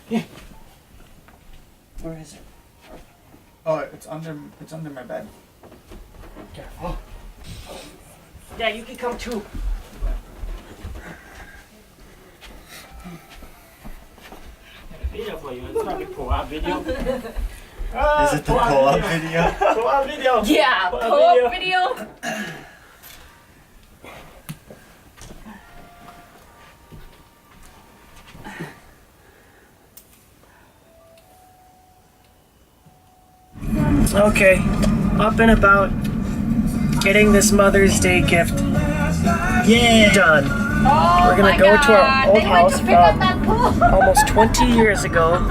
Where is it? Oh, it's under my bed. Careful. Yeah, you can come too. Video for you. It's probably pull-up video. Is it the pull-up video? Pull-up video. Yeah, pull-up video. Okay, up and about, getting this Mother's Day gift done. Oh, We're gonna go to our old house from almost 20 years ago and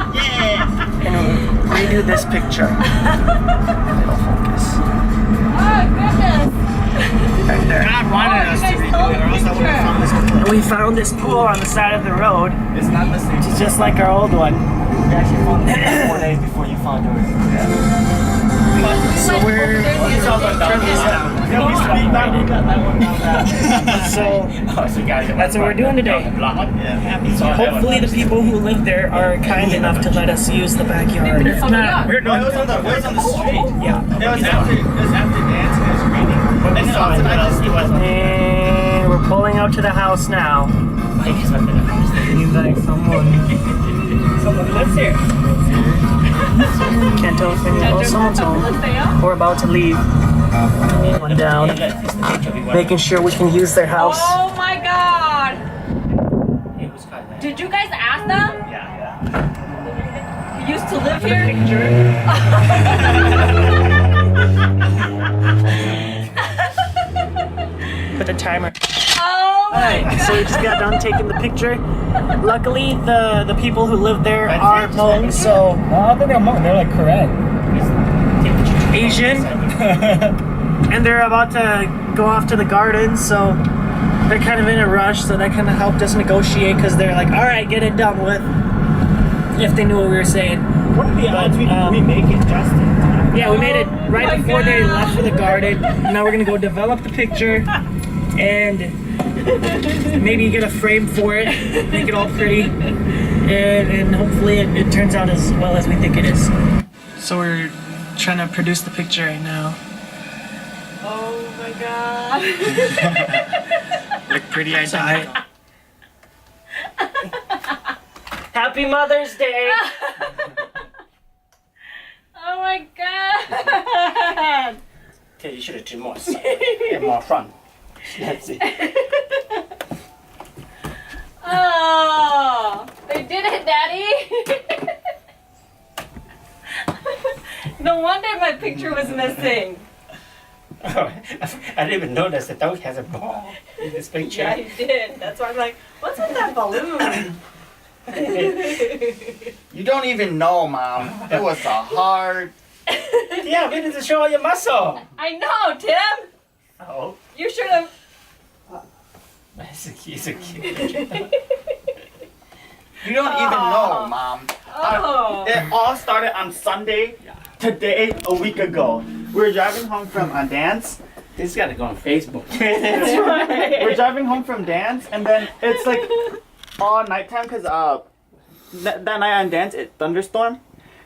redo this picture. It'll focus. Oh goodness! Right there. God wanted us to redo it, or else I would have found this. And we found this pool on the side of the road. It's not the same. It's just like our old one. We actually found it 4 days before you found yours. So we're Yeah, we speak that. We got that one down there. so that's what we're doing today. Hopefully the people who live there are kind enough to let us use the backyard. If not, we're No, it was on the street. yeah. It was after dance and it was raining. And then also I just And we're pulling out to the house now. Seems like someone lives here. Can't tell if someone's home. We're about to leave. One down. Making sure we can use their house. Oh my god! Did you guys ask them? Yeah. You used to live here? Put the timer. Oh my god! So we just got done taking the picture. Luckily, the people who live there are Hmong, so I think they're Hmong. They're like Korean. Asian, and they're about to go off to the garden, so they're kind of in a rush. So that kind of helped us negotiate because they're like, "All right, get it done with." If they knew what we were saying. What are the odds we make it just in time? Yeah, we made it right my before they God. left for the garden. Now we're gonna go develop the picture and maybe get a frame for it, make it all pretty, and hopefully it turns out as well as we think it is. So we're trying to produce the picture right now. Oh my god! look pretty identical. Happy Mother's Day! Oh my god! Okay, you should have done more side and more front. That's it. Oh, they did it, Daddy! No wonder my picture was missing. Oh, I didn't even notice the dog has a ball in this picture. Yeah, he did. That's why I'm like, what's with that balloon? You don't even know, Mom. It was a hard. Yeah, we need to show all your muscle. I know, Tim. Oh, You should have. it's a cute picture. You don't even know, Mom. Oh. It all started on Sunday, today, a week ago. We were driving home from a dance. This gotta go on Facebook. That's right. We're driving home from dance, and then it's like all nighttime because that night on dance it thunderstormed,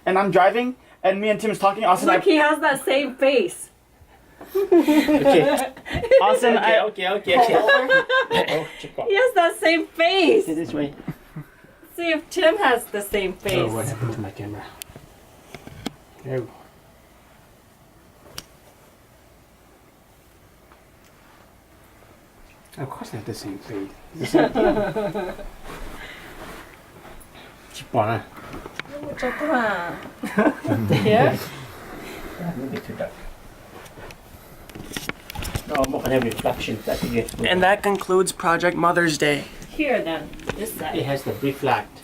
and I'm driving, and me and Tim is talking. Austin, Look, he has that same face. Okay. Austin, Okay. pull over. Oh, check out. He has that same face. This way. See if Tim has the same face. Oh, what happened to my camera? No. Of course they have the same face. The same thing. Cheap on it. Here? Maybe too dark. No, more than reflection. That you get. And that concludes Project Mother's Day. Here then. This side. It has the reflect.